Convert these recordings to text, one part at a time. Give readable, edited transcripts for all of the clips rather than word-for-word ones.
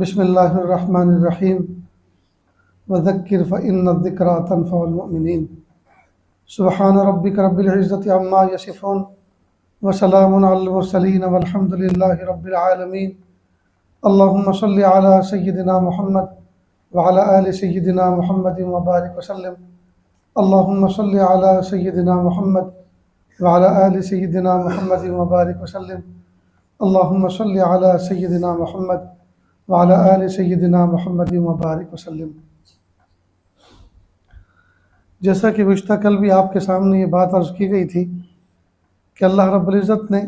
बिस्मिल्लाहिर्रहमानिर्रहीम वज़क्किर फ़इन्नज़िक्रा तन्फ़उल मुमिनीन। सुब्हान रब्बिका रब्बिल इज़्ज़ति अम्मा यसिफ़ून व सलामुन अलल मुरसलीन वल्हम्दुलिल्लाहि रब्बिल आलमीन। अल्लाहुम्मा सल्लि अला सय्यिदिना मुहम्मद व अला आलि सय्यिदिना मुहम्मदिन व बारिक व सल्लिम। अल्लाहुम्मा सल्लि अला सय्यिदिना मुहम्मद व अला आलि सय्यिदिना मुहम्मदिन व बारिक व सल्लिम। अल्लाहुम्मा सल्लि अला सय्यिदिना मुहम्मद व अला आलि सय्यिदिना मुहम्मदिन व बारिक व सल्लिम। जैसा कि गुज़िश्ता कल भी आपके सामने ये बात अर्ज़ की गई थी कि अल्लाह रब्बुल इज़्ज़त ने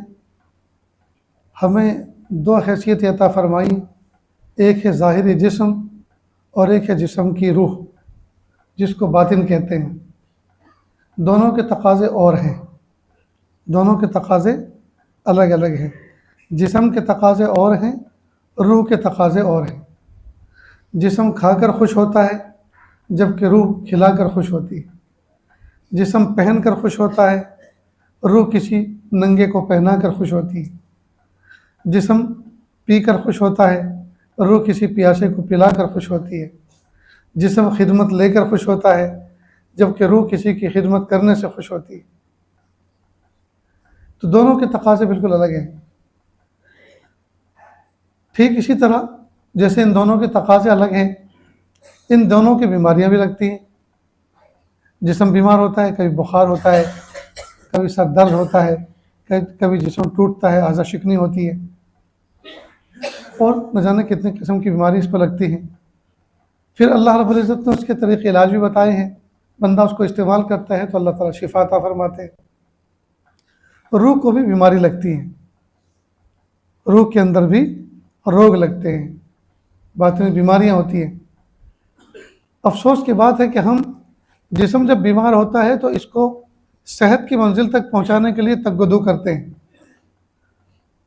हमें दो हैसियत अता फ़रमाई, एक है ज़ाहिरी जिस्म और एक है जिस्म की रूह, जिसको बातिन कहते हैं। दोनों के तकाज़े और हैं, दोनों के तकाज़े अलग अलग हैं। जिस्म के तकाज़े और हैं, रूह के तकाज़े और हैं। जिस्म खाकर खुश होता है जबकि रूह खिलाकर खुश होती है। जिस्म पहन कर खुश होता है, रूह किसी नंगे को पहना कर खुश होती है। जिस्म पी कर खुश होता है, रूह किसी प्यासे को पिला कर खुश होती है। जिस्म खिदमत लेकर खुश होता है जबकि रूह किसी की खिदमत करने से खुश होती है। तो दोनों के तकाज़े बिल्कुल अलग हैं। ठीक इसी तरह जैसे इन दोनों के तकाज़े अलग हैं, इन दोनों की बीमारियां भी लगती हैं। जिस्म बीमार होता है, कभी बुखार होता है, कभी सर दर्द होता है, कभी जिस्म टूटता है, आज़ा शिकनी होती है, और न जाने कितने किस्म की बीमारी इस पर लगती हैं। फिर अल्लाह रब्बुल इज़्ज़त ने उसके तरीक़े इलाज भी बताए हैं। बंदा उसको इस्तेमाल करता है तो अल्लाह ताला शिफा अता फरमाते हैं। रूह को भी बीमारी लगती है, रूह के अंदर भी रोग लगते हैं, बातिनी बीमारियां होती हैं। अफसोस की बात है कि हम जिस्म जब बीमार होता है तो इसको सेहत की मंजिल तक पहुंचाने के लिए तगदो करते हैं,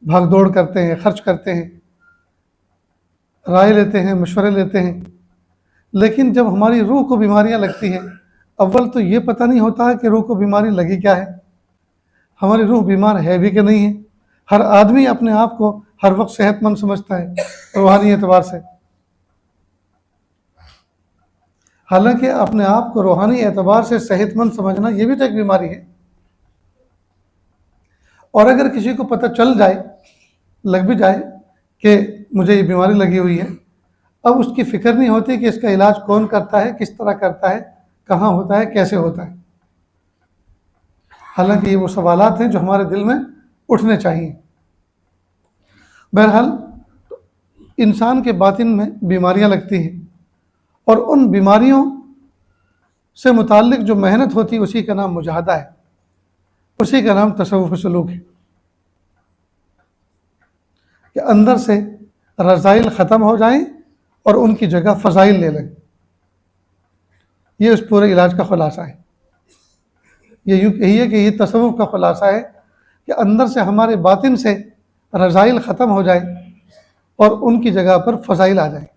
भाग दौड़ करते हैं, खर्च करते हैं, राय लेते हैं, मशवरे लेते हैं। लेकिन जब हमारी रूह को बीमारियां लगती हैं, अव्वल तो ये पता नहीं होता है कि रूह को बीमारी लगी क्या है, हमारी रूह बीमार है भी कि नहीं है। हर आदमी अपने आप को हर वक्त सेहतमंद समझता है रूहानी एतबार से, हालांकि अपने आप को रूहानी एतबार से सेहतमंद समझना ये भी तो एक बीमारी है। और अगर किसी को पता चल जाए, लग भी जाए कि मुझे ये बीमारी लगी हुई है, अब उसकी फिक्र नहीं होती कि इसका इलाज कौन करता है, किस तरह करता है, कहाँ होता है, कैसे होता है। हालांकि ये वो सवालात हैं जो हमारे दिल में उठने चाहिए। बहरहाल इंसान के बातिन में बीमारियां लगती हैं और उन बीमारियों से मुताल्लिक जो मेहनत होती है उसी का नाम मुजाहदा है, उसी का नाम तसव्वुफ सलूक है कि अंदर से रज़ाइल ख़त्म हो जाएं और उनकी जगह फ़ज़ाइल ले लें। ये उस पूरे इलाज का ख़ुलासा है। ये यूँ यही है कि ये तसव्वुफ का ख़ुलासा है कि अंदर से हमारे बातिन से रज़ाइल ख़त्म हो जाए और उनकी जगह पर फ़ज़ाइल आ जाए।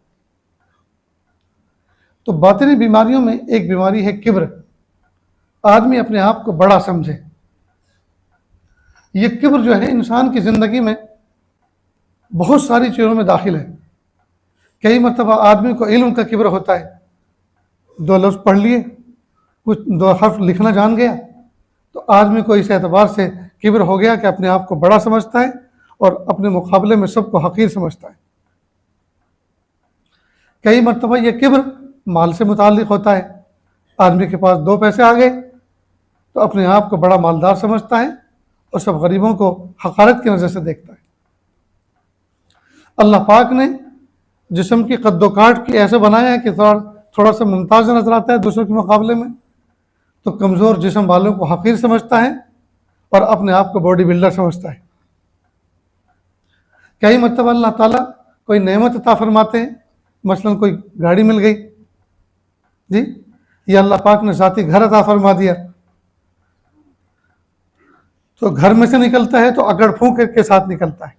तो बातिनी बीमारियों में एक बीमारी है किब्र, आदमी अपने आप को बड़ा समझे। ये किब्र जो है इंसान की ज़िंदगी में बहुत सारी चीज़ों में दाखिल है। कई मरतबा आदमी को इल्म का किब्र होता है, दो लफ्ज़ पढ़ लिए, कुछ दो हर्फ लिखना जान गया, तो आदमी को इस एतबार से किब्र हो गया कि अपने आप को बड़ा समझता है और अपने मुकाबले में सबको हकीर समझता है। कई मरतबा ये किब्र माल से मुताल्लिक़ होता है, आदमी के पास दो पैसे आ गए तो अपने आप को बड़ा मालदार समझता है और सब गरीबों को हक़ारत की नज़र से देखता है। अल्लाह पाक ने जिस्म की कद्दो काट की ऐसे बनाया है कि थोड़ा सा मुमताज़ नजर आता है दूसरों के मुकाबले में, तो कमज़ोर जिस्म वालों को हक़ीर समझता है और अपने आप को बॉडी बिल्डर समझता है। कई मरतबा अल्लाह ताला कोई नेमत अता फरमाते हैं, मसलन कोई गाड़ी मिल गई जी, या अल्लाह पाक ने ज़ाती घर अता फरमा दिया, तो घर में से निकलता है तो अकड़ फूंक के साथ निकलता है।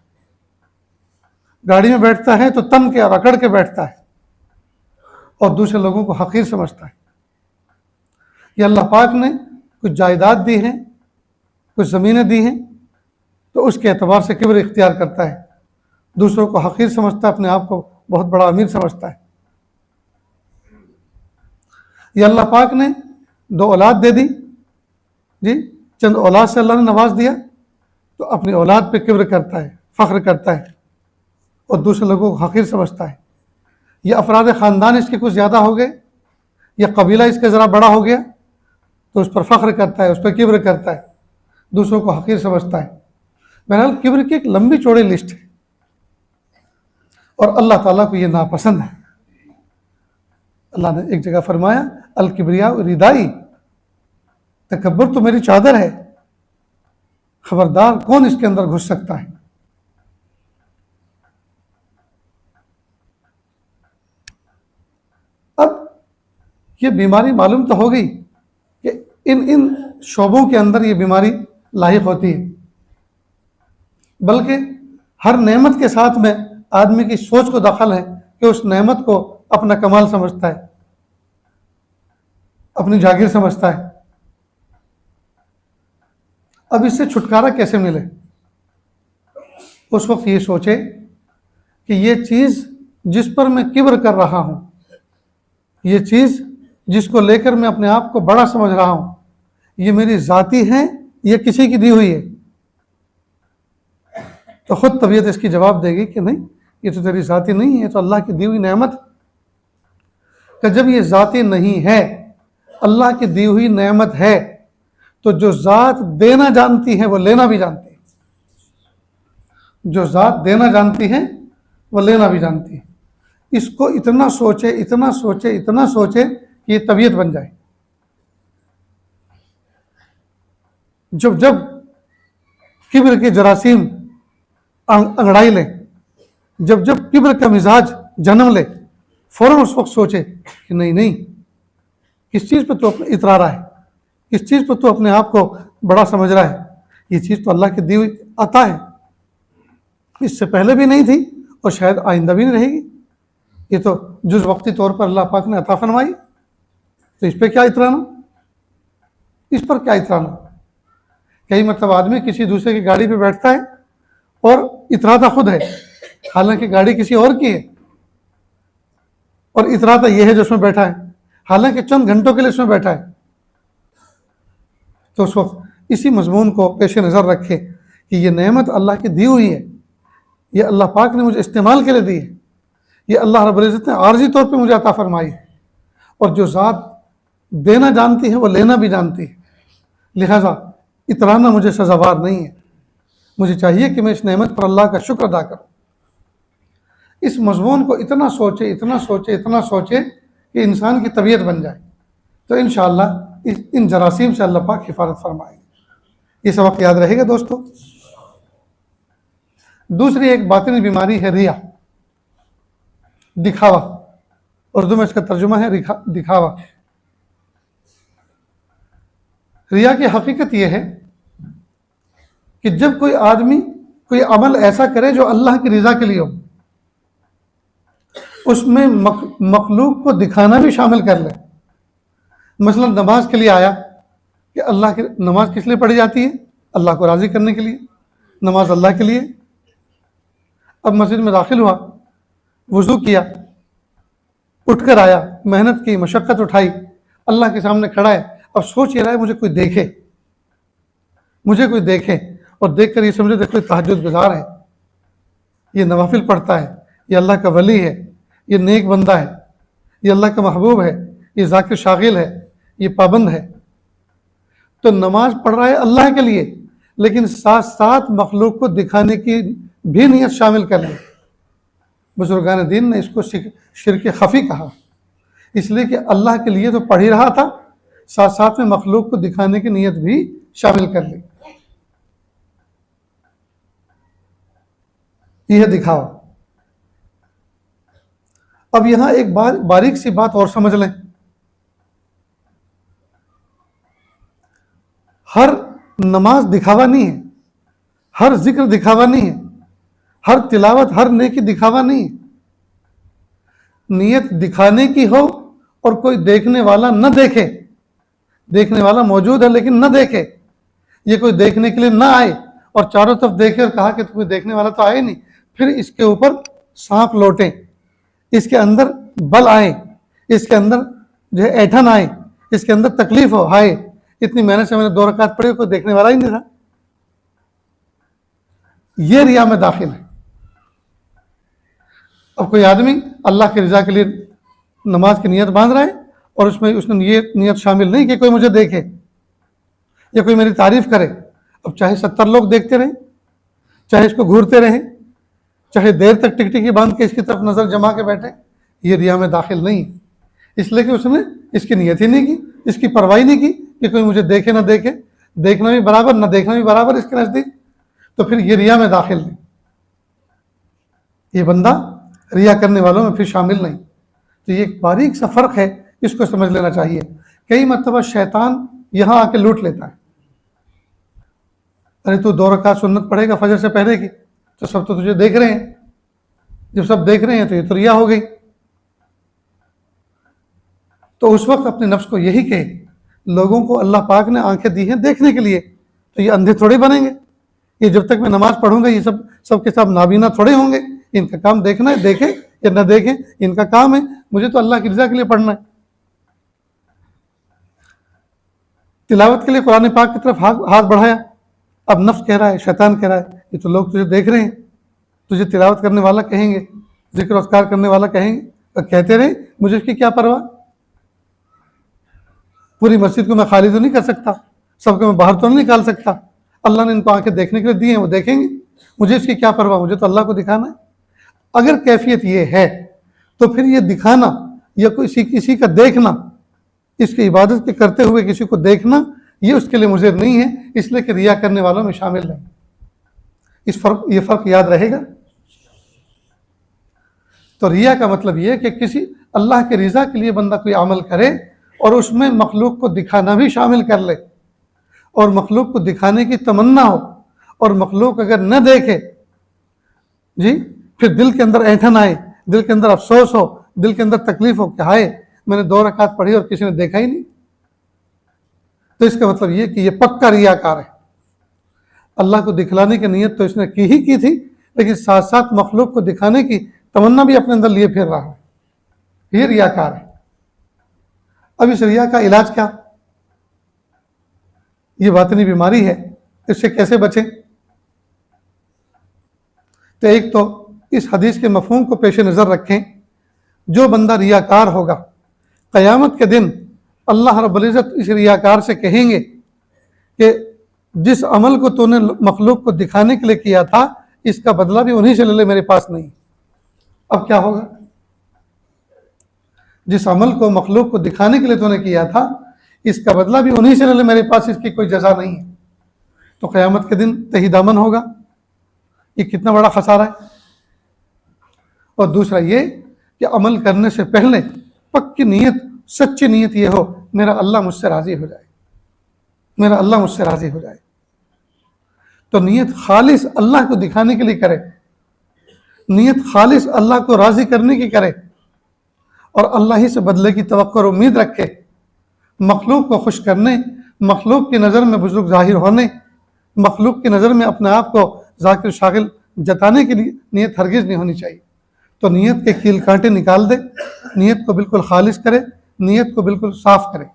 गाड़ी में बैठता है तो तम के और अकड़ के बैठता है और दूसरे लोगों को हक़ीर समझता है। ये अल्लाह पाक ने कुछ जायदाद दी हैं, कुछ ज़मीनें दी हैं, तो उसके एतबार से किब्र इख्तियार करता है, दूसरों को हक़ीर समझता है, अपने आप को बहुत बड़ा अमीर समझता है। ये अल्लाह पाक ने 2 औलाद दे दी जी, चंद औलाद से अल्लाह ने नवाज दिया, तो अपनी औलाद पे किब्र करता है, फ़ख्र करता है और दूसरे लोगों को हकीर समझता है। ये अफराद ख़ानदान इसके कुछ ज़्यादा हो गए या कबीला इसका ज़रा बड़ा हो गया तो उस पर फ़ख्र करता है, उस पर किब्र करता है, दूसरों को हकीर समझता है। बहरहाल किब्र की एक लंबी चौड़ी लिस्ट है और अल्लाह ताला को ये नापसंद है। अल्लाह ने एक जगह फरमाया, अल किब्रिया रिदाई, तकब्बुर तो मेरी चादर है, खबरदार कौन इसके अंदर घुस सकता है। अब ये बीमारी मालूम तो हो गई कि इन शोबों के अंदर ये बीमारी लाहिक होती है, बल्कि हर नेमत के साथ में आदमी की सोच को दखल है कि उस नेमत को अपना कमाल समझता है, अपनी जागीर समझता है। अब इससे छुटकारा कैसे मिले? उस वक्त ये सोचे कि ये चीज़ जिस पर मैं किब्र कर रहा हूं, ये चीज़ जिसको लेकर मैं अपने आप को बड़ा समझ रहा हूं, ये मेरी ज़ाती है, ये किसी की दी हुई है। तो खुद तबीयत इसकी जवाब देगी कि नहीं, ये तो तेरी ज़ाती नहीं है, ये तो अल्लाह की दी हुई नेमत। कि जब ये ज़ाती नहीं है, अल्लाह की दी हुई नेमत है, तो जो ज़ात देना जानती है वो लेना भी जानती है। जो ज़ात देना जानती है वो लेना भी जानती है। इसको इतना सोचे, इतना सोचे, इतना सोचे कि ये तबीयत बन जाए। जब जब किब्र के जरासीम अंगड़ाई ले, जब जब किब्र का मिजाज जन्म ले, फौरन उस वक्त सोचे कि नहीं नहीं, किस चीज़ पर तो अपने इतरा रहा है, किस चीज़ पर तो अपने आप को बड़ा समझ रहा है। ये चीज़ तो अल्लाह की दी हुई अता है, इससे पहले भी नहीं थी और शायद आइंदा भी नहीं रहेगी। ये तो जुज़ वक्ती तौर पर अल्लाह पाक ने अता फरमाई, तो इस पर क्या इतराना, इस पर क्या इतराना। कई मतलब आदमी किसी दूसरे की गाड़ी पे बैठता है और इतराता खुद है, हालांकि गाड़ी किसी और की है, और इतराता यह है जो उसमें बैठा है, हालांकि चंद घंटों के लिए उसमें बैठा है। तो उस वक्त इसी मजमून को पेश नज़र रखे कि ये नेमत अल्लाह की दी हुई है, ये अल्लाह पाक ने मुझे इस्तेमाल के लिए दी है, ये अल्लाह रब्बुल इज़्ज़त ने आर्जी तौर पे मुझे अता फरमाई है, और जो ज़ात देना जानती है वो लेना भी जानती है। लिहाजा इतराना मुझे सज़ावार नहीं है, मुझे चाहिए कि मैं इस नेमत पर अल्लाह का शुक्र अदा करूँ। इस मजमून को इतना सोचे, इतना सोचे, इतना सोचे कि इंसान की तबीयत बन जाए, तो इंशाअल्लाह इन जरासीम से अल्लाह पाक हिफाजत फरमाएंगे। ये सबक याद रहेगा दोस्तों। दूसरी एक बातिनी बीमारी है रिया, दिखावा। उर्दू में इसका तर्जुमा है दिखावा। रिया की हकीकत यह है कि जब कोई आदमी कोई अमल ऐसा करे जो अल्लाह की रज़ा के लिए हो, उसमें मखलूक को दिखाना भी शामिल कर ले। मसलन नमाज के लिए आया कि अल्लाह की नमाज किस लिए पढ़ी जाती है? अल्लाह को राज़ी करने के लिए, नमाज अल्लाह के लिए। अब मस्जिद में दाखिल हुआ, वज़ू किया, उठकर आया, मेहनत की, मशक्क़त उठाई, अल्लाह के सामने खड़ा है, अब सोच ये रहा है मुझे कोई देखे, मुझे कोई देखे, और देख कर ये समझे देखो ये तहज्जुद गुज़ार है, ये नवाफिल पढ़ता है, ये अल्लाह का वली है, ये नेक बंदा है, ये अल्लाह का महबूब है, ये ज़ाकिर शागिल है, ये पाबंद है। तो नमाज पढ़ रहा है अल्लाह के लिए, लेकिन साथ साथ मखलूक को दिखाने की भी नीयत शामिल कर ली। बुजुर्गान दीन ने इसको शिर्क खफ़ी कहा, इसलिए कि अल्लाह के लिए तो पढ़ ही रहा था, साथ साथ में मखलूक को दिखाने की नीयत भी शामिल कर ली। यह दिखावा। अब यहां एक बारीक सी बात और समझ लें, हर नमाज दिखावा नहीं है, हर जिक्र दिखावा नहीं है, हर तिलावत, हर नेकी दिखावा नहीं है। नीयत दिखाने की हो और कोई देखने वाला न देखे, देखने वाला मौजूद है लेकिन न देखे, ये कोई देखने के लिए न आए और चारों तरफ देखे और कहा कि तुम्हें देखने वाला तो आए नहीं, फिर इसके ऊपर सांप लौटे, इसके अंदर बल आए, इसके अंदर जो है ऐठन आए, इसके अंदर तकलीफ हो आए, इतनी मेहनत से मैंने 2 रकात पढ़ी, कोई देखने वाला ही नहीं था। ये रिया में दाखिल है। अब कोई आदमी अल्लाह की रजा के लिए नमाज की नियत बांध रहा है और उसमें उसने ये नियत शामिल नहीं कि कोई मुझे देखे या कोई मेरी तारीफ करे। अब चाहे 70 लोग देखते रहें, चाहे इसको घूरते रहें, चाहे देर तक टिकटिकी बांध के इसकी तरफ नजर जमा के बैठे, ये रिया में दाखिल नहीं है। इसलिए कि उसने इसकी नियत ही नहीं की, इसकी परवाही नहीं की कि कोई मुझे देखे ना देखे, देखना भी बराबर ना देखना भी बराबर इसके नजदीक, तो फिर ये रिया में दाखिल नहीं, ये बंदा रिया करने वालों में फिर शामिल नहीं। तो ये एक बारीक सा फर्क है, इसको समझ लेना चाहिए। कई मरतबा शैतान यहां आके लूट लेता है। अरे तू 2 रकात सुन्नत पढ़ेगा फजर से पहले की, तो सब तो तुझे देख रहे हैं, जब सब देख रहे हैं तो ये तो रिया हो गई। तो उस वक्त अपने नफ्स को यही कहे, लोगों को अल्लाह पाक ने आंखें दी हैं देखने के लिए, तो ये अंधे थोड़े बनेंगे। ये जब तक मैं नमाज पढ़ूंगा ये सब के सब नाबीना थोड़े होंगे। इनका काम देखना है, देखें या न देखें इनका काम है, मुझे तो अल्लाह की रजा के लिए पढ़ना है। तिलावत के लिए कुरान पाक की तरफ हाथ बढ़ाया, अब नफ्स कह रहा है, शैतान कह रहा है, ये तो लोग तुझे देख रहे हैं, तुझे तिलावत करने वाला कहेंगे, जिक्र अस्कार करने वाला कहेंगे, तो कहते रहे, मुझे इसकी क्या परवाह, पूरी मस्जिद को मैं खाली तो नहीं कर सकता, सबको मैं बाहर तो नहीं निकाल सकता, अल्लाह ने इनको आंखें देखने के लिए दी हैं, वो देखेंगे, मुझे इसकी क्या परवाह, मुझे तो अल्लाह को दिखाना है। अगर कैफियत ये है तो फिर ये दिखाना या किसी का देखना, इसकी इबादत के करते हुए किसी को देखना, ये उसके लिए मुझे नहीं है, इसलिए कि रिया करने वालों में शामिल नहीं। ये फर्क याद रहेगा। तो रिया का मतलब ये है कि किसी अल्लाह के रिजा के लिए बंदा कोई अमल करे और उसमें मखलूक को दिखाना भी शामिल कर ले, और मखलूक को दिखाने की तमन्ना हो, और मखलूक अगर न देखे जी, फिर दिल के अंदर ऐंठन आए, दिल के अंदर अफसोस हो, दिल के अंदर तकलीफ हो कि हाय मैंने 2 रकात पढ़ी और किसी ने देखा ही नहीं, तो इसका मतलब ये कि ये पक्का रियाकार है। अल्लाह को दिखलाने की नीयत तो इसने की ही की थी, लेकिन साथ साथ मखलूक को दिखाने की तमन्ना भी अपने अंदर लिए फिर रहा है, ये रियाकार है। अब इस रिया का इलाज क्या, ये बातिनी बीमारी है, इससे कैसे बचें? तो एक तो इस हदीस के मफहूम को पेश नज़र रखें, जो बंदा रियाकार होगा क़यामत के दिन अल्लाह रब्बुल इज़्ज़त इस रियाकार से कहेंगे कि जिस अमल को तूने मखलूक को दिखाने के लिए किया था, इसका बदला भी उन्हीं से ले ले, मेरे पास नहीं। अब क्या होगा? जिस अमल को मखलूक को दिखाने के लिए तूने किया था, इसका बदला भी उन्हीं से ले ले, मेरे पास इसकी कोई जजा नहीं है। तो क़यामत के दिन तही दामन होगा। ये कितना बड़ा खसारा है। और दूसरा ये कि अमल करने से पहले पक्की नीयत, सच्ची नीयत ये हो, मेरा अल्लाह मुझसे राज़ी हो जाए, मेरा अल्लाह मुझसे राज़ी हो जाए। तो नीयत खालिस अल्लाह को दिखाने के लिए करे, नीयत खालिस अल्लाह को राज़ी करने की करे, और अल्लाह ही से बदले की तवक्को और उम्मीद रखे। मखलूक को खुश करने, मखलूक की नज़र में बुजुर्ग जाहिर होने, मखलूक की नज़र में अपने आप को ज़ाकिर शागिल जताने के लिए नीयत हरगिज़ नहीं होनी चाहिए। तो नीयत के कील कांटे निकाल दे, नीयत को बिल्कुल खालिस करे, नीयत को बिल्कुल साफ करे।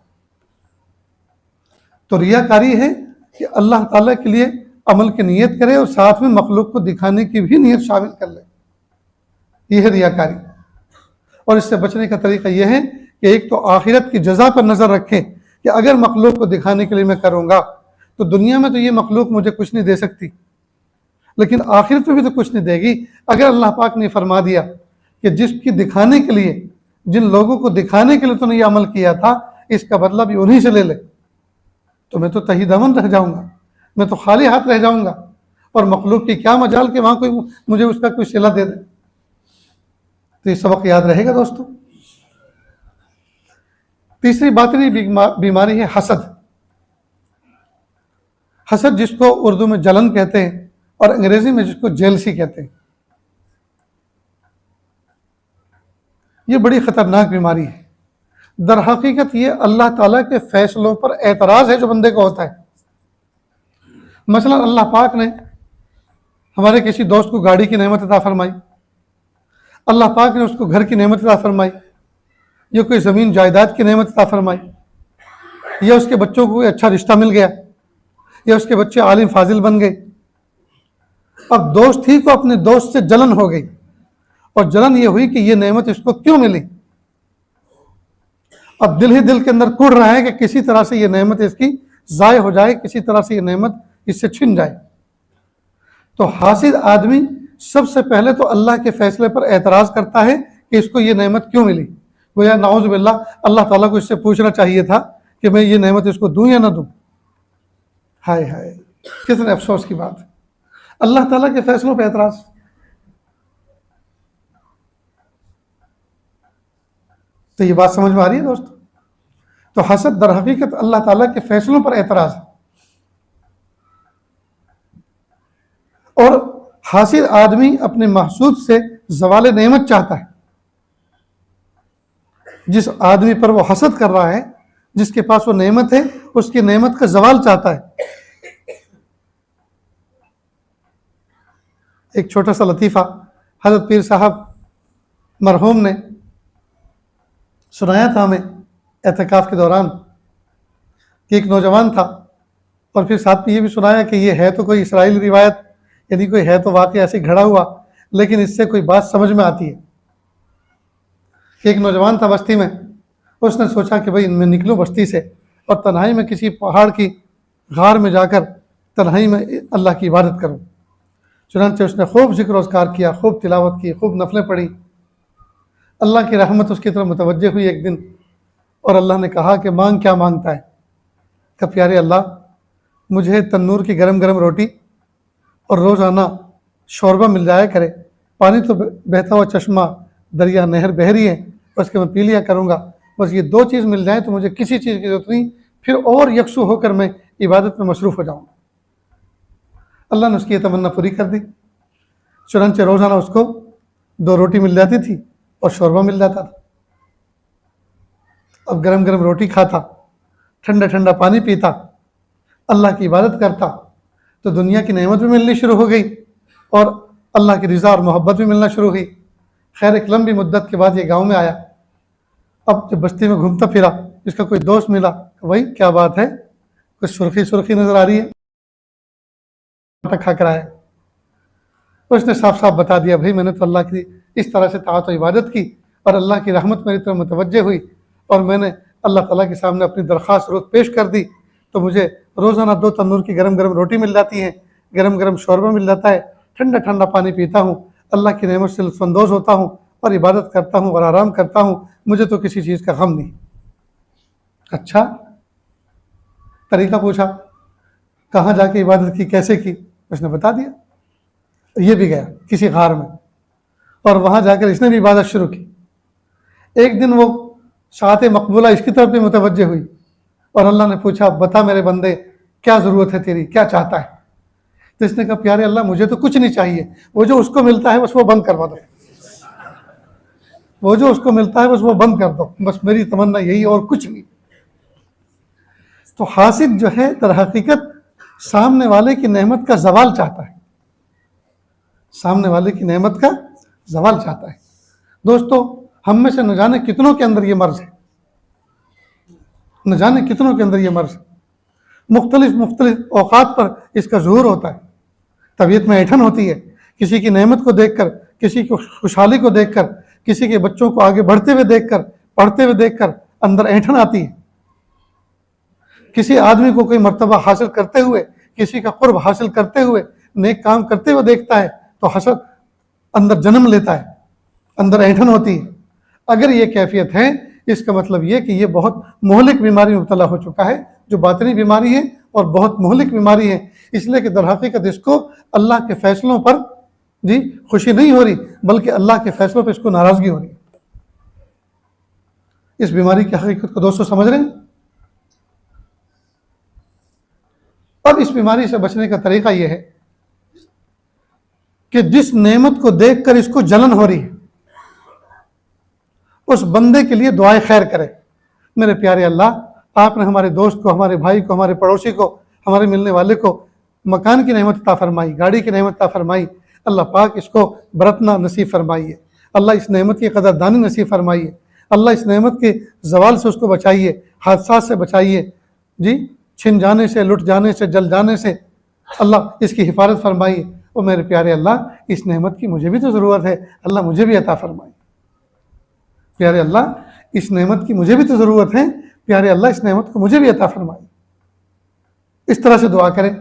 तो रियाकारी है कि अल्लाह ताला के लिए अमल की नीयत करे और साथ में मखलूक को दिखाने की भी नीयत शामिल कर ले, यह है रियाकारी। और इससे बचने का तरीका यह है कि एक तो आखिरत की जजा पर नज़र रखें कि अगर मखलूक को दिखाने के लिए मैं करूँगा तो दुनिया में तो ये मखलूक मुझे कुछ नहीं दे सकती, लेकिन आखिरत में भी तो कुछ नहीं देगी। अगर अल्लाह पाक ने फरमा दिया कि जिसकी दिखाने के लिए, जिन लोगों को दिखाने के लिए तूने ये अमल किया था, इसका बदला भी उन्हीं से ले ले, तो मैं तो तही दमन रह जाऊँगा, मैं तो खाली हाथ रह जाऊँगा, और मखलूक की क्या मजाल कि वहाँ कोई मुझे उसका कोई सिला दे दे। तो ये सबक याद रहेगा दोस्तों। तीसरी बातिनी बीमारी है हसद। हसद जिसको उर्दू में जलन कहते हैं और अंग्रेजी में जिसको जेलसी कहते हैं, ये बड़ी ख़तरनाक बीमारी है। दर हकीकत ये अल्लाह ताला के फ़ैसलों पर एतराज़ है जो बंदे को होता है। मसलन अल्लाह पाक ने हमारे किसी दोस्त को गाड़ी की नेमत अता फरमाई, अल्लाह पाक ने उसको घर की नेमत अता फरमाई, या कोई ज़मीन जायदाद की नेमत अता फरमाई, या उसके बच्चों को कोई अच्छा रिश्ता मिल गया, या उसके बच्चे आलिम फाजिल बन गए। अब दोस्त ही को अपने दोस्त से जलन हो गई, और जलन ये हुई कि ये नेमत इसको क्यों मिली। अब दिल ही दिल के अंदर कुढ़ रहा है कि किसी तरह से ये नेमत इसकी ज़ाय हो जाए, किसी तरह से ये नेमत इससे छिन जाए। तो हासिद आदमी सबसे पहले तो अल्लाह के फैसले पर एतराज़ करता है कि इसको ये नेमत क्यों मिली। गोया नाउज़ बिल्लाह अल्लाह ताला को इससे पूछना चाहिए था कि मैं ये नेमत इसको दूं या ना दूं। हाय हाय, कितने अफसोस की बात है, अल्लाह ताला के फैसलों पर एतराज़। तो ये बात समझ में आ रही है दोस्तों। तो हसद दर हकीकत अल्लाह ताला के फैसलों पर एतराज़ है। और हासिद आदमी अपने महसूद से ज़वाल नेमत चाहता है। जिस आदमी पर वो हसद कर रहा है, जिसके पास वो नेमत है, उसकी नेमत का ज़वाल चाहता है। एक छोटा सा लतीफ़ा हज़रत पीर साहब मरहूम ने सुनाया था हमें एतकाफ़ के दौरान, कि एक नौजवान था, और फिर साथ में ये भी सुनाया कि ये है तो कोई इसराइली रिवायत, यानी कोई है तो वाकई ऐसे घड़ा हुआ, लेकिन इससे कोई बात समझ में आती है कि एक नौजवान था बस्ती में, उसने सोचा कि भाई मैं निकलूं बस्ती से और तन्हाई में किसी पहाड़ की गार में जाकर तन्हाई में अल्लाह की इबादत करूं। चुनांचे उसने खूब जिक्र उसकार किया, खूब तिलावत की, खूब नफलें पढ़ी। अल्लाह की रहमत उसकी तरफ मुतवज्जे हुई एक दिन, और अल्लाह ने कहा कि मांग क्या मांगता है। कि प्यारे अल्लाह, मुझे तन्नूर की गरम गरम रोटी और रोज़ाना शोरबा मिल जाया करे। पानी तो बहता हुआ चश्मा, दरिया, नहर बह रही है, बस के मैं पी लिया करूँगा। बस ये दो चीज़ मिल जाए तो मुझे किसी चीज़ की ज़रूरत नहीं, फिर और यकसू होकर मैं इबादत में मसरूफ़ हो जाऊँगा। अल्लाह ने उसकी ये तमन्ना पूरी कर दी। चुनांचे रोज़ाना उसको 2 रोटी मिल जाती थी और शोरबा मिल जाता था। अब गरम गरम रोटी खाता, ठंडा ठंडा पानी पीता, अल्लाह की इबादत करता, तो दुनिया की नेमत भी मिलनी शुरू हो गई और अल्लाह की रज़ा और मोहब्बत भी मिलना शुरू हुई। खैर, एक लंबी मुद्दत के बाद ये गांव में आया। अब जब बस्ती में घूमता फिरा, इसका कोई दोस्त मिला, वही क्या बात है, कुछ सुर्खी सुर्खी नजर आ रही है, खा कर आया। उसने साफ साफ बता दिया, भाई मैंने तो अल्लाह की इस तरह से ताअत और इबादत की और अल्लाह की रहमत मेरी तरफ मुतवज्जे हुई, और मैंने अल्लाह ताला के सामने अपनी दरख्वास्त रोज़ पेश कर दी, तो मुझे रोज़ाना 2 तंदूर की गरम गरम रोटी मिल जाती है, गरम गरम शोरबा मिल जाता है, ठंडा ठंडा पानी पीता हूँ, अल्लाह की नेमत से लुत्फ़अंदोज़ होता हूँ और इबादत करता हूँ और आराम करता हूँ, मुझे तो किसी चीज़ का गम नहीं। अच्छा, तरीका पूछा, कहाँ जाके इबादत की, कैसे की, उसने बता दिया। ये भी गया किसी गार में और वहाँ जाकर इसने भी इबादत शुरू की। एक दिन वो शात मकबूला इसकी तरफ भी मुतवज्जे हुई और अल्लाह ने पूछा, बता मेरे बंदे, क्या ज़रूरत है तेरी, क्या चाहता है। तो इसने कहा, प्यारे अल्लाह, मुझे तो कुछ नहीं चाहिए, वो जो उसको मिलता है बस वो बंद करवा दो, वो जो उसको मिलता है बस वो बंद कर दो, बस मेरी तमन्ना यही और कुछ नहीं। तो हासिद जो है दर हकीकत सामने वाले की नेमत का जवाल चाहता है, सामने वाले की नेमत का जवाल चाहता है। दोस्तों, हम में से न जाने कितनों के अंदर ये मर्ज है, न जाने कितनों के अंदर ये मर्ज है। मुख्तलिफ औकात पर इसका ज़ुहूर होता है। तबीयत में ऐठन होती है, किसी की नेमत को देखकर, किसी की खुशहाली को देखकर, किसी के बच्चों को आगे बढ़ते हुए देखकर, पढ़ते हुए देखकर अंदर ऐठन आती है। किसी आदमी को कोई मर्तबा हासिल करते हुए, किसी का कुर्ब हासिल करते हुए, नेक काम करते हुए देखता है तो हसद अंदर जन्म लेता है, अंदर ऐठन होती है। अगर ये कैफियत है, इसका मतलब ये कि ये बहुत मोहलिक बीमारी में मुब्तला हो चुका है, जो बातनी बीमारी है और बहुत मोहलिक बीमारी है। इसलिए कि दर हकीकत इसको अल्लाह के फैसलों पर जी खुशी नहीं हो रही, बल्कि अल्लाह के फैसलों पर इसको नाराज़गी हो रही है। इस बीमारी की हकीकत को दोस्तों समझ रहे हैं। अब इस बीमारी से बचने का तरीका यह है कि जिस नेमत को देखकर इसको जलन हो रही है, उस बंदे के लिए दुआए खैर करे। मेरे प्यारे अल्लाह, आपने हमारे दोस्त को, हमारे भाई को, हमारे पड़ोसी को, हमारे मिलने वाले को मकान की नेमत अता फरमाई, गाड़ी की नेमत अता फरमाई। अल्लाह पाक इसको बरतना नसीब फरमाइए। अल्लाह इस नेमत की कदरदानी नसीब फरमाइए, अल्लाह इस नेमत के जवाल से उसको बचाइए, हादसा से बचाइए जी, छिन जाने से, लुट जाने से, जल जाने से अल्लाह इसकी हिफाजत फरमाइए। और मेरे प्यारे अल्लाह इस नेमत की मुझे भी तो ज़रूरत है, अल्लाह मुझे भी अता फरमाए। प्यारे अल्लाह इस नेमत की मुझे भी तो ज़रूरत है, प्यारे अल्लाह इस नेमत को मुझे भी अता फरमाए। इस तरह से दुआ करें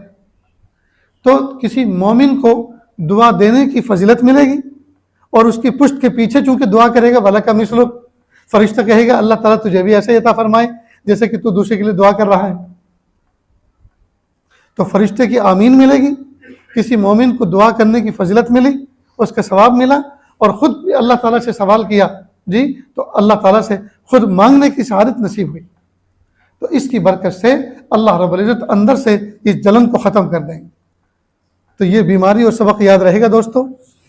तो किसी मोमिन को दुआ देने की फजीलत मिलेगी, और उसकी पुष्ट के पीछे चूंकि दुआ करेगा वला का मिसलुक, फरिश्ता कहेगा अल्लाह ताला तुझे भी ऐसे ही अता फरमाए जैसे कि तू दूसरे के लिए दुआ कर रहा है। तो फरिश्ते की आमीन मिलेगी, किसी मोमिन को दुआ करने की फजीलत मिली, उसका सवाब मिला, और ख़ुद भी अल्लाह ताला से सवाल किया जी, तो अल्लाह ताला से ख़ुद मांगने की शहादत नसीब हुई। तो इसकी बरकत से अल्लाह रब्बुल इज़्ज़त अंदर से इस जलन को ख़त्म कर देंगे। तो ये बीमारी और सबक याद रहेगा दोस्तों,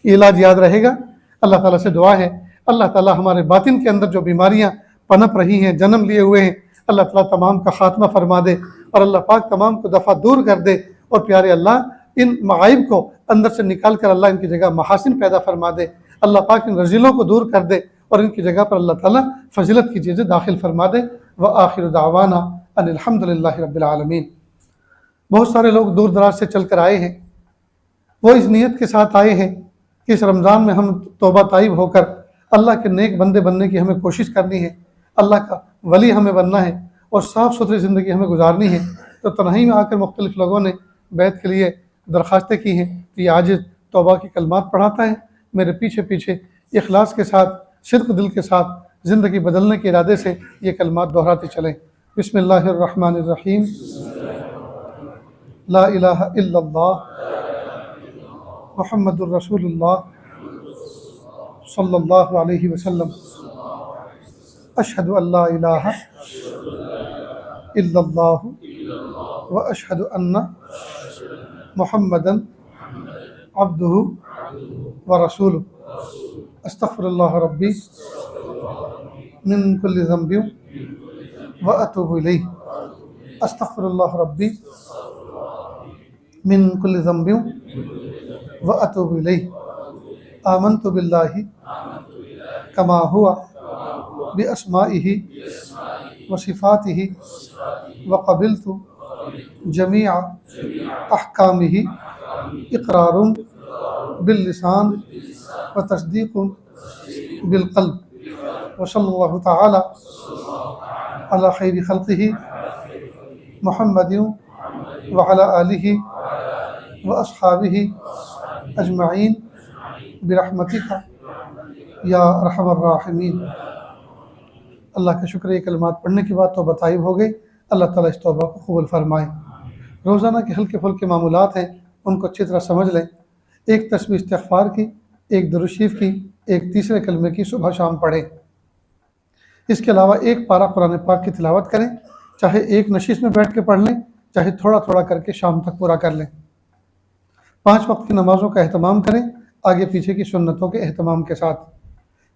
इलाज याद रहेगा। अल्लाह ताला से दुआ है अल्लाह ताला हमारे बातिन के अंदर जो बीमारियां पनप रही हैं, जन्म लिए हुए हैं, अल्लाह ताला तमाम का खात्मा फरमा दे, और अल्लाह पाक तमाम को दफ़ा दूर कर दे। और प्यारे अल्लाह इन मगाइब को अंदर से निकाल कर अल्लाह इनकी जगह महासिन पैदा फरमा दे, अल्लाह पाक इन रजीलों को दूर कर दे, और इनकी जगह पर अल्लाह ताला फजीलत की चीज़ें दाखिल फरमा दे। व आखिर दावाना अनिल हम्दुलिल्लाहि रब्बिल आलमीन। बहुत सारे लोग दूर दराज से चल कर आए हैं, वो इस नीयत के साथ आए हैं कि इस रमज़ान में हम तौबा ताइब होकर अल्लाह के नेक बंदे बनने की हमें कोशिश करनी है, अल्लाह का वली हमें बनना है, और साफ़ सुथरी ज़िंदगी हमें गुजारनी है। तो तन्हाई में आकर मुख्तलिफ़ लोगों ने बैत के लिए दरख्वास्तें की हैं कि आज तौबा की कलमात पढ़ाता है, मेरे पीछे पीछे इखलास के साथ, सिद्क़ दिल के साथ, ज़िंदगी बदलने के इरादे से ये कलमात दोहराते चलें। बिस्मिल्लाहिर्रहमानिर्रहीम। ला इलाहा इल्लल्लाह मुहम्मदुर रसूलुल्लाह सल्लल्लाहु अलैहि वसल्लम। अशहदु अल्ला इलाहा इल्लल्लाह व अशहदु अन्ना मुहम्मदन अब्दुहु व रसूलुहु। अस्तग़फिरुल्लाह रब्बी मिन कुल्लि ज़ंबिन व अतूबु इलैहि। अस्तग़फिरुल्लाह रब्बी मिन कुल्लि ज़ंबिन व अतूबु इलैहि। आमन्तु बिल्लाहि कमा हुआ बि अस्माइहि व सिफ़ातिहि व क़बिलतु जमीअ अहकामिहि इक़रारुन बिल लिसान व तस्दीक़ुन बिल क़ल्ब। व सल्लल्लाहु तआला अला खैरि ख़ल्क़िहि मुहम्मदिन व अला आलिहि व अस्हाबिहि अजमईन बिरहमतिका या अरहमर राहिमीन। अल्लाह का शुक्र, ये कलमात पढ़ने के बाद तौबा ताइब हो गई। अल्लाह ताला इस तौबा को कबूल फरमाए। रोज़ाना के हल्के फुल्के मामूलात हैं, उनको अच्छी तरह समझ लें। एक तस्बीह इस्तिग़फ़ार की, एक दुरूद शरीफ की, एक तीसरे कलमे की सुबह शाम पढ़ें। इसके अलावा एक पारा कुरान पाक की तिलावत करें, चाहे एक नशिश में बैठ के पढ़ लें, चाहे थोड़ा थोड़ा करके शाम तक पूरा कर लें। 5 वक्त की नमाज़ों का अहतमाम करें, आगे पीछे की सुन्नतों के अहतमाम के साथ।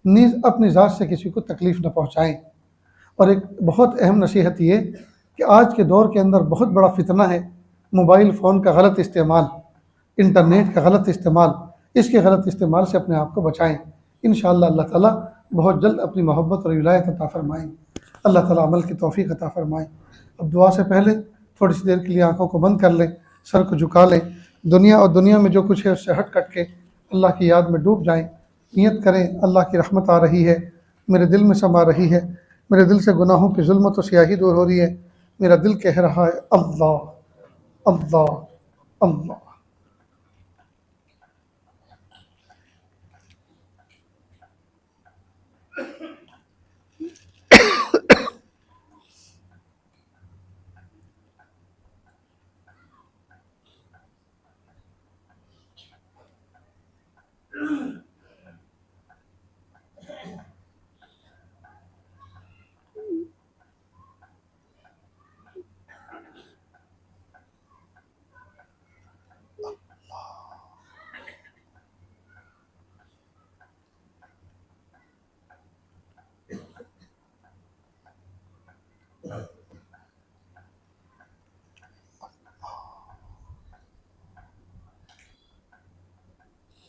नीज़ अपनी ज़ात से किसी को तकलीफ़ न पहुँचाएँ। और एक बहुत अहम नसीहत ये कि आज के दौर के अंदर बहुत बड़ा फितना है मोबाइल फ़ोन का गलत इस्तेमाल, इंटरनेट का गलत इस्तेमाल। इसके गलत इस्तेमाल से अपने आप को बचाएँ। इंशाअल्लाह अल्लाह ताला बहुत जल्द अपनी मोहब्बत और विलायत अता फरमाएँ। अल्लाह ताला अमल की तौफ़ीक़ अता फरमाए। अब दुआ से पहले थोड़ी सी देर के लिए आँखों को बंद कर लें, सर को झुका लें, दुनिया और दुनिया में जो कुछ है उससे हट कट के अल्लाह की याद में डूब जाएँ। नियत करें अल्लाह की रहमत आ रही है, मेरे दिल में समा रही है, मेरे दिल से गुनाहों की जुल्मत और स्याही दूर हो रही है। मेरा दिल कह रहा है अल्लाह अल्लाह अल्लाह।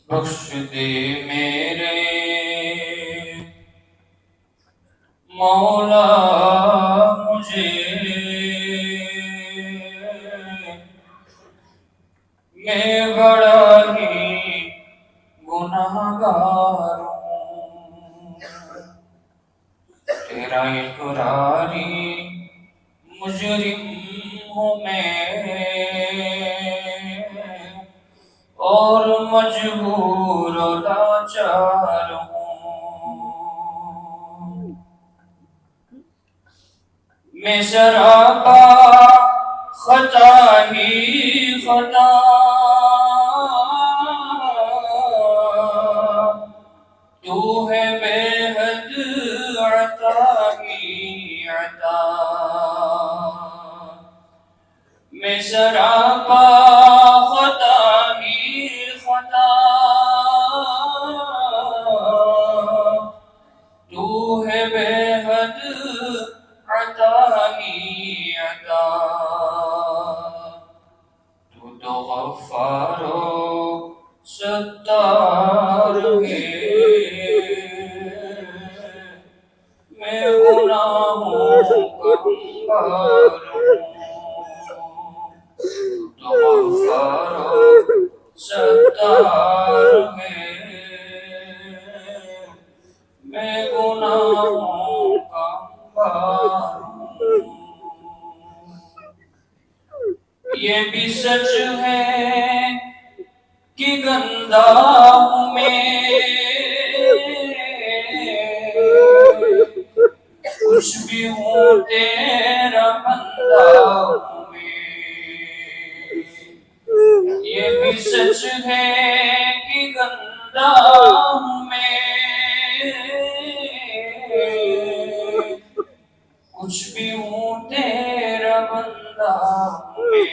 बख्श दे मेरे मौला मुझे मैं बड़ा ही गुनाहगार हूँ, तेरा इकरारी मुजरिम हूँ मैं और मजबूर और लाचार हूँ। मैं सरापा खता ही खता तू है बेहद अता ही अता। मैं सरापा खता ही खता तू है बेहद अता ही अता। तू तो गफ्फारो सत्तार है, मैं गुनाहों का अंबार हूँ। तू तो गफ्फारो सत्तार है, मैं गुनाहों का अंबार हूँ। ये भी सच है कि गंदा हूँ मैं, कुछ भी हूँ तेरा बंदा हूँ मैं। ये भी सच है कि गंदा हूँ मैं, कुछ भी हूँ तेरा बंदा हूँ मैं,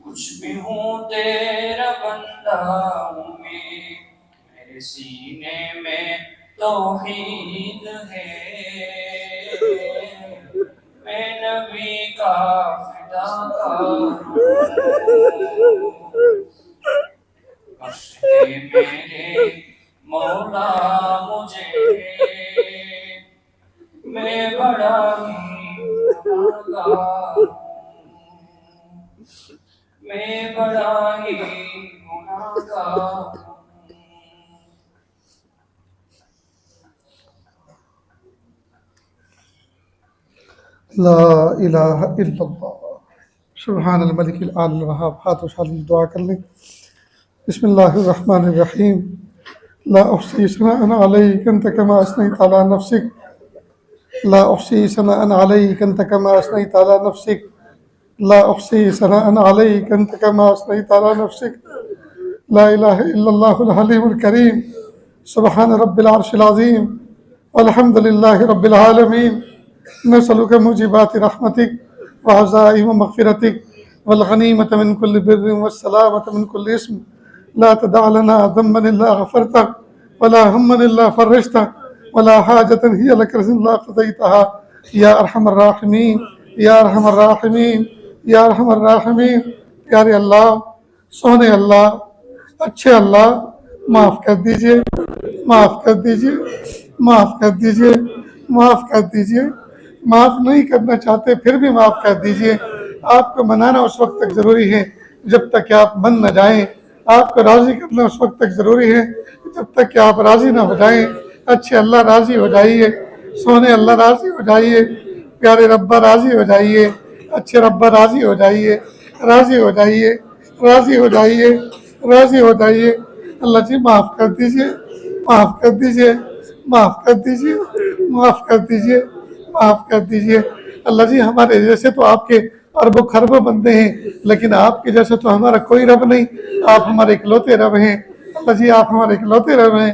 कुछ भी हूँ तेरा बंदा हूँ मैं। मेरे सीने में तौहीद है, मैं नबी का फिदाकार हूँ। बख्श दे मेरे मौला मुझे, मैं बड़ा ही गुनाहगार हूँ, मैं बड़ा ही गुनाहगार हूँ। ला इलाहा इल्लल्लाह सुब्हानल मलिकिल आलिल वहाब। हाथ उठा ली, दुआ कर लें। बिस्मिल्लाहिर रहमानिर रहीम। ला उहसी सनाअन अलैक अंत कमा असनैत अला नफ्सिक, ला उहसी सनाअन अलैक अंत कमा असनैत अला नफ्सिक, ला उहसी सनाअन अलैक अंत कमा असनैत अला नफ्सिक। ला इलाहा इल्लल्लाहुल हलीमुल करीम। सुब्हान रब्बिल अर्शिल अज़ीम। अल्हम्दुलिल्लाहि रब्बिल आलमीन। नसअलुका मुजिबाति रहमतिक व अज़ाइम मग़फ़िरतिक वल गनीमत मिन कुल्लि बिर्रिन वस्सलामत मिन कुल्लि इस्म। ला तदअ लना ज़म्बन इल्ला गफ़रतह वला हम्मन इल्ला फ़र्रजतह वला हाजतन हिय लक इल्ला क़ज़ैतहा या अरहमर राहिमीन या अरहमर राहिमीन या अरहमर राहिमीन। प्यारे अल्लाह, सोने अल्लाह, अच्छे अल्लाह, माफ़ कर दीजिए, माफ़ कर दीजिए, माफ़ कर दीजिए, माफ़ कर दीजिए। माफ़ नहीं करना चाहते फिर भी माफ़ कर दीजिए। आपको मनाना उस वक्त तक ज़रूरी है जब तक कि आप मन न जाएं। आपको राज़ी करना उस वक्त तक ज़रूरी है जब तक कि आप राज़ी ना हो जाएं। अच्छे अल्लाह राज़ी हो जाइए, सोने अल्लाह राज़ी हो जाइए, प्यारे रब्बा राज़ी हो जाइए, अच्छे रब्बा राज़ी हो जाइए, राज़ी हो जाइए, राज़ी हो जाइए, राज़ी हो जाइए। अल्लाह जी माफ़ कर दीजिए, माफ़ कर दीजिए, माफ़ कर दीजिए, माफ़ कर दीजिए, माफ़ कर दीजिए। अल्लाह जी हमारे जैसे तो आपके अरबों खरबों बंदे हैं, लेकिन आपके जैसे तो हमारा कोई रब नहीं। आप हमारे इकलौते रब हैं। अल्लाह जी आप हमारे इकलौते रब हैं।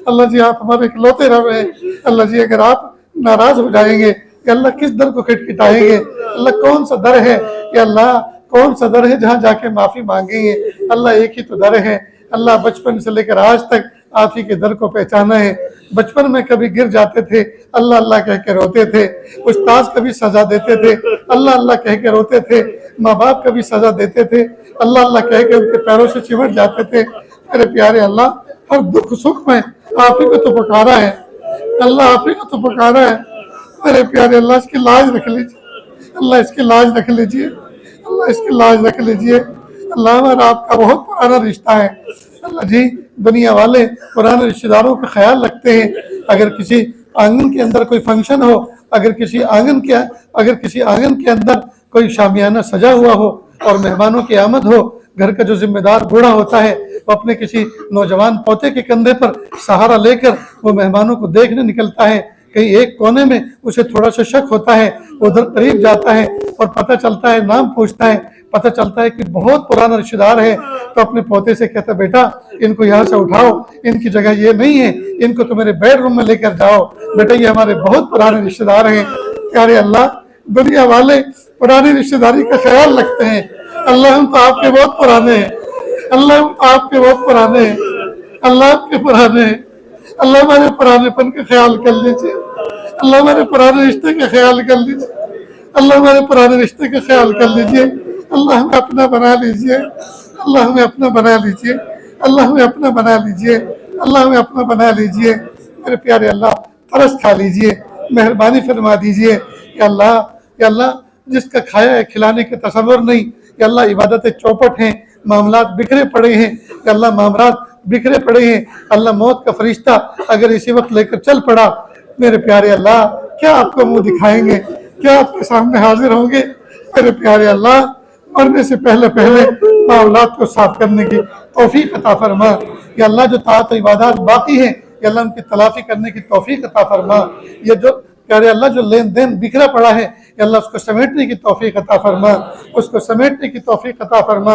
अल्लाह जी आप हमारे इकलौते रब हैं। अल्लाह जी अगर आप नाराज़ हो जाएंगे कि अल्लाह किस दर को खटखटाएंगे, अल्लाह कौन सा दर है कि अल्लाह कौन सा दर है जहाँ जाके माफ़ी मांगेंगे। अल्लाह एक ही तो दर है। अल्लाह बचपन से लेकर आज तक आप ही के दर को पहचाना है। बचपन में कभी गिर जाते थे, अल्लाह अल्लाह कह के रोते थे। उस्ताद कभी सजा देते थे, अल्लाह अल्लाह कह के रोते थे। माँ बाप कभी सजा देते थे, अल्लाह अल्लाह कह के उनके पैरों से चिमट जाते थे। मेरे प्यारे अल्लाह, हर दुख सुख में आप ही को तो पुकारा है, अल्लाह आप ही को तो पुकारा है। मेरे प्यारे अल्लाह इसकी लाज रख लीजिए, अल्लाह इसकी लाज रख लीजिए, अल्लाह इसकी लाज रख लीजिए। अल्लाह हमारा आपका बहुत पुराना रिश्ता है। अल्लाह जी दुनिया वाले पुराने रिश्तेदारों का ख्याल रखते हैं। अगर किसी आंगन के अंदर कोई फंक्शन हो, अगर किसी आंगन के अंदर कोई शामियाना सजा हुआ हो और मेहमानों की आमद हो, घर का जो जिम्मेदार बूढ़ा होता है वो अपने किसी नौजवान पोते के कंधे पर सहारा लेकर वो मेहमानों को देखने निकलता है। कहीं एक कोने में उसे थोड़ा सा शक होता है, उधर करीब जाता है और पता चलता है, नाम पूछता है, पता चलता है कि बहुत पुराना रिश्तेदार है। तो अपने पोते से कहता है, बेटा इनको यहाँ से उठाओ, इनकी जगह ये नहीं है, इनको तो मेरे बेडरूम में लेकर जाओ, बेटा ये हमारे बहुत पुराने रिश्तेदार हैं। प्यारे अल्लाह दुनिया वाले पुरानी रिश्तेदारी का ख्याल रखते हैं। अल्लाह हम तो आपके बहुत पुराने हैं, अल्लाह हम तो आपके बहुत पुराने हैं, अल्लाह आपके पुराने हैं। अल्लाह हमारे पुरानेपन का ख्याल कर लीजिए, अल्लाह हमारे पुराने रिश्ते का ख्याल कर लीजिए, अल्लाह हमारे पुराने रिश्ते का ख्याल कर लीजिए। अल्लाह हमें अपना बना लीजिए, अल्लाह हमें अपना बना लीजिए, अल्लाह हमें अपना बना लीजिए, अल्लाह हमें अपना बना लीजिए। मेरे प्यारे अल्लाह तरस खा लीजिए, मेहरबानी फरमा दीजिए। या अल्लाह जिसका खाया है खिलाने के तसव्वुर नहीं, या अल्लाह इबादतें चौपट हैं, मामलात बिखरे पड़े हैं, या अल्लाह मामलात बिखरे पड़े हैं। अल्लाह मौत का फरिश्ता अगर इसी वक्त लेकर चल पड़ा, मेरे प्यारे अल्लाह क्या आपको मुंह दिखाएंगे, क्या आपके सामने हाजिर होंगे। मेरे प्यारे अल्लाह मरने से पहले मामलात को साफ करने की तौफीक अता फरमा। या अल्लाह जो ताअत और इबादत बाकी है, या अल्लाह उनकी तलाफी करने की तौफीक अता फरमा। ये जो प्यारे अल्लाह जो लेन देन बिखरा पड़ा है, या अल्लाह उसको समेटने की तौफीक अता फरमा, उसको समेटने की तौफीक अता फरमा।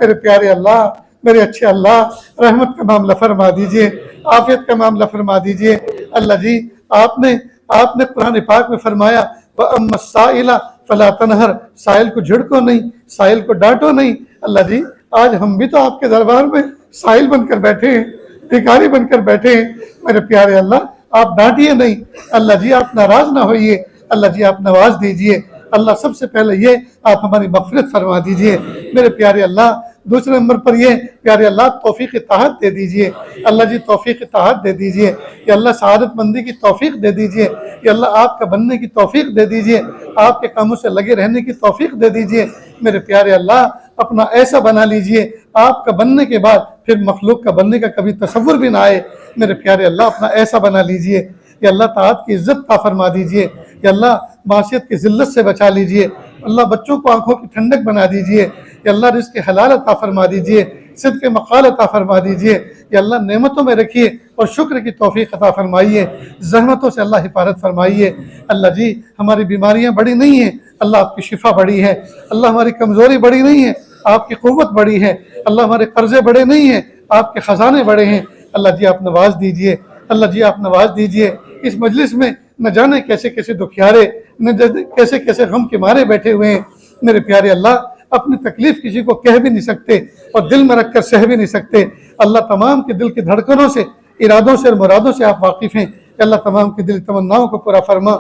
मेरे प्यारे अल्लाह, मेरे अच्छे अल्लाह रहमत का मामला फरमा दीजिए, आफियत का मामला फरमा दीजिए। अल्लाह जी आपने कुरान पाक में फरमाया वअम्मस्साइला फला तनहर, साइल को झिड़को नहीं, साइल को डांटो नहीं। अल्लाह जी आज हम भी तो आपके दरबार में साइल बनकर बैठे हैं, भिखारी बनकर बैठे हैं। मेरे प्यारे अल्लाह आप डांटिए नहीं, अल्लाह जी आप नाराज ना होइए, अल्लाह जी आप नवाज दीजिए। अल्लाह सबसे पहले ये आप हमारी मग़फ़िरत फरमा दीजिए। मेरे प्यारे अल्लाह दूसरे नंबर पर ये प्यारे अल्लाह तौफीक इत्ताअत दे दीजिए, अल्लाह जी तौफीक इत्ताअत दे दीजिए। या अल्लाह सआदतमंदी की तौफीक दे दीजिए, या अल्लाह आपका बनने की तौफीक दे दीजिए, आपके कामों से लगे रहने की तौफीक दे दीजिए। मेरे प्यारे अल्लाह अपना ऐसा बना लीजिए आपका बनने के बाद फिर मखलूक का बनने का कभी तसव्वुर भी ना आए। मेरे प्यारे अल्लाह अपना ऐसा बना लीजिए। या अल्लाह ताअत की इज्जत ता फरमा दीजिए, या अल्लाह मासियत की जिल्लत से बचा लीजिए। अल्लाह बच्चों को आंखों की ठंडक बना दीजिए। या अल्लाह रिज़्क़ हलाल अता फरमा दीजिए, सिद्क़ मक़ाल अता फरमा दीजिए। या अल्लाह नेमतों में रखिए और शुक्र की तौफीक अता फरमाइए, ज़हमतों से अल्लाह हिफाजत फरमाइए। अल्लाह जी हमारी बीमारियाँ बड़ी नहीं हैं, अल्लाह आपकी शिफा बड़ी है। अल्लाह हमारी कमज़ोरी बड़ी नहीं है, आपकी क़ुव्वत बड़ी है। अल्लाह हमारे कर्ज़े बड़े नहीं हैं, आपके ख़जाने बड़े हैं। अल्लाह जी आप नवाज दीजिए, अल्लाह जी आप नवाज दीजिए। इस मजलिस में न जाने कैसे कैसे दुखियारे, न जाने कैसे कैसे गम के मारे बैठे हुए हैं। मेरे प्यारे अल्लाह अपनी तकलीफ किसी को कह भी नहीं सकते और दिल में रख कर सह भी नहीं सकते। अल्लाह तमाम के दिल की धड़कनों से, इरादों से और मुरादों से आप वाकिफ़ हैं। अल्लाह तमाम के दिल तमन्नाओं को पूरा फरमा।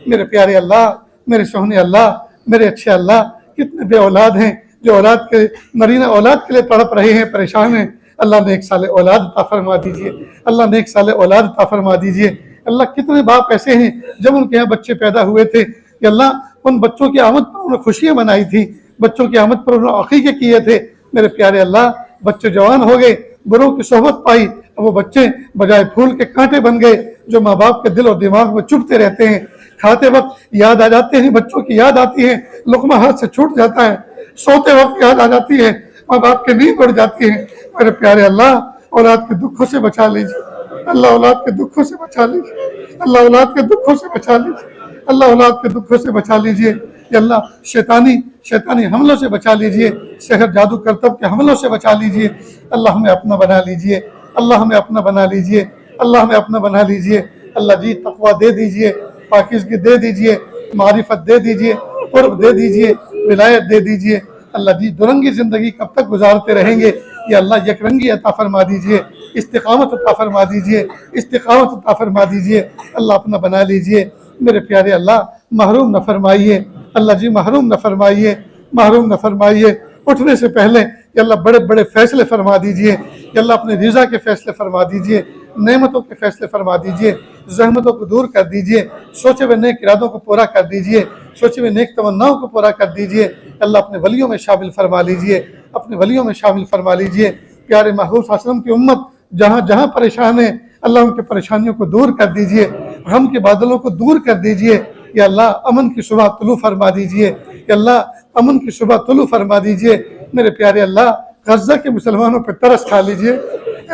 मेरे प्यारे अल्लाह, मेरे सोहने अल्लाह, मेरे अच्छे अल्लाह, कितने बे औलाद हैं जो औलाद के नरीना औलाद के लिए तड़प रहे हैं, परेशान हैं। अल्लाह ने एक साल औलाद अता फरमा दीजिए, अल्लाह ने एक साल औलाद अता फरमा दीजिए। अल्लाह कितने बाप ऐसे हैं जब उनके यहाँ बच्चे पैदा हुए थे, कि अल्लाह उन बच्चों की आमद पर उन्होंने खुशियाँ मनाई थी, बच्चों की आमद पर उन्होंने अक़ीक़े किए थे। मेरे प्यारे अल्लाह बच्चे जवान हो गए, बड़ों की सोहबत पाई, वो बच्चे बजाय फूल के कांटे बन गए जो माँ बाप के दिल और दिमाग में चुभते रहते हैं। खाते वक्त याद आ जाते हैं, बच्चों की याद आती है, लुक़मा हाथ से छूट जाता है, सोते वक्त याद आ जाती है, माँ बाप की नींद उड़ जाती है। मेरे प्यारे अल्लाह औलाद के दुखों से बचा लीजिए, अल्लाह औलाद के दुखों से बचा लीजिए, अल्लाह औलाद के दुखों से बचा लीजिए, अल्लाह औलाद के दुखों से बचा लीजिए। या अल्लाह शैतानी हमलों से बचा लीजिए, शहर जादू करतब के हमलों से बचा लीजिए। अल्लाह हमें अपना बना लीजिए, अल्लाह हमें अपना बना लीजिए, अल्लाह हमें अपना बना लीजिए। अल्लाह जी तक़वा दे दीजिए, पाकीज़गी दे दीजिए, मारिफत दे दीजिए, क़ुर्ब दे दीजिए, विलायत दे दीजिए। अल्लाह जी दुरंगी ज़िंदगी कब तक गुजारते रहेंगे, या अल्लाह यकरंगी अता फरमा दीजिए, इस्तिक़ामत अता फरमा दीजिए, इस्तिक़ामत अता फरमा दीजिए। अल्लाह अपना बना लीजिए। मेरे प्यारे अल्लाह महरूम न फरमाइए, अल्लाह जी महरूम न फरमाइए, महरूम न फरमाइए। उठने से पहले या अल्लाह बड़े बड़े फ़ैसले फरमा दीजिए, या अल्लाह अपने रिज़ा के फ़ैसले फरमा दीजिए। नेमतों के फैसले फरमा दीजिए, जहमतों को दूर कर दीजिए, सोचे हुए नेक इरादों को पूरा कर दीजिए, सोचे हुए नेक तमन्नाओं को पूरा कर दीजिए। अल्लाह अपने वलियों में शामिल फरमा लीजिए, अपने वलियों में शामिल फरमा लीजिए। प्यारे महबूब सल्लल्लाहु अलैहि वसल्लम की उम्मत जहाँ जहाँ परेशान है, अल्लाह उनके परेशानियों को दूर कर दीजिए, गम के बादलों को दूर कर दीजिए। या अल्लाह अमन की सुबह तुलू फरमा दीजिए, या अल्लाह अमन की सुबह तुलू फरमा दीजिए। मेरे प्यारे अल्लाह गज़ा के मुसलमानों पर तरस खा लीजिए,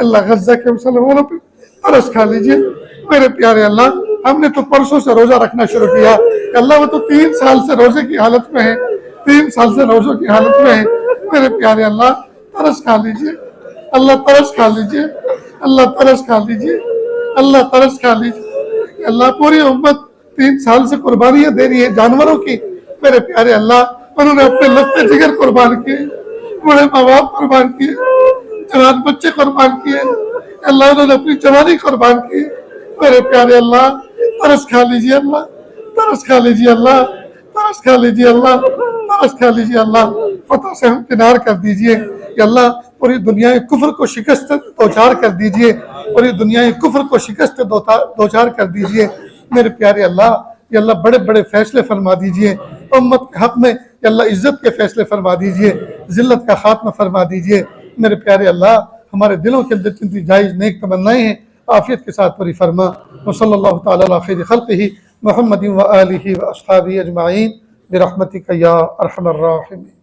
अल्लाह गज़ा के मुसलमानों पर तरस खा लीजिए। मेरे प्यारे अल्लाह हमने तो परसों से रोज़ा रखना शुरू किया, अल्लाह वो तो 3 साल से रोज़े की हालत में है, 3 साल से रोज़ों की हालत में है। मेरे प्यारे अल्लाह तरस खा लीजिए, अल्लाह तरस खा लीजिए, अल्लाह तरस खा लीजिए, अल्लाह तरस खा लीजिए। अल्लाह पूरी उम्मत 3 साल से कुर्बानियाँ दे रही है जानवरों की। मेरे प्यारे अल्लाह उन्होंने अपने लगते जिगर कुर्बान किए, बूढ़े माँ बाप कुर्बान किए, जवान बच्चे कुर्बान किए, अल्लाह उन्होंने अपनी जवानी कुर्बान की। मेरे प्यारे अल्लाह तरस खा लीजिए, अल्लाह तरस खा लीजिए, अल्लाह तरस खा लीजिए, अल्लाह तरस खा लीजिए। अल्लाह फतह से हम किनार कर दीजिए। या अल्लाह पूरी दुनिया के कुफ्र को शिकस्त दो-चार कर दीजिए, पूरी दुनिया के कुफ्र को शिकस्त दो-चार कर दीजिए। मेरे प्यारे अल्लाह या अल्लाह बड़े बड़े फैसले फरमा दीजिए उम्मत के हक में। या अल्लाह इज्जत के फैसले फरमा दीजिए, जिल्लत का खात्मा फरमा दीजिए। मेरे प्यारे अल्लाह हमारे दिलों के अंदर जितनी जायज़ नेक तमन्नाएं हैं आफियत के साथ पूरी फरमा। वसल्लल्लाहु तआला अला खैरि खल्क़िही मुहम्मदिन व आलिहि व अस्हाबिही अजमाइन बिरहमतिका या अरहमर राहिमीन।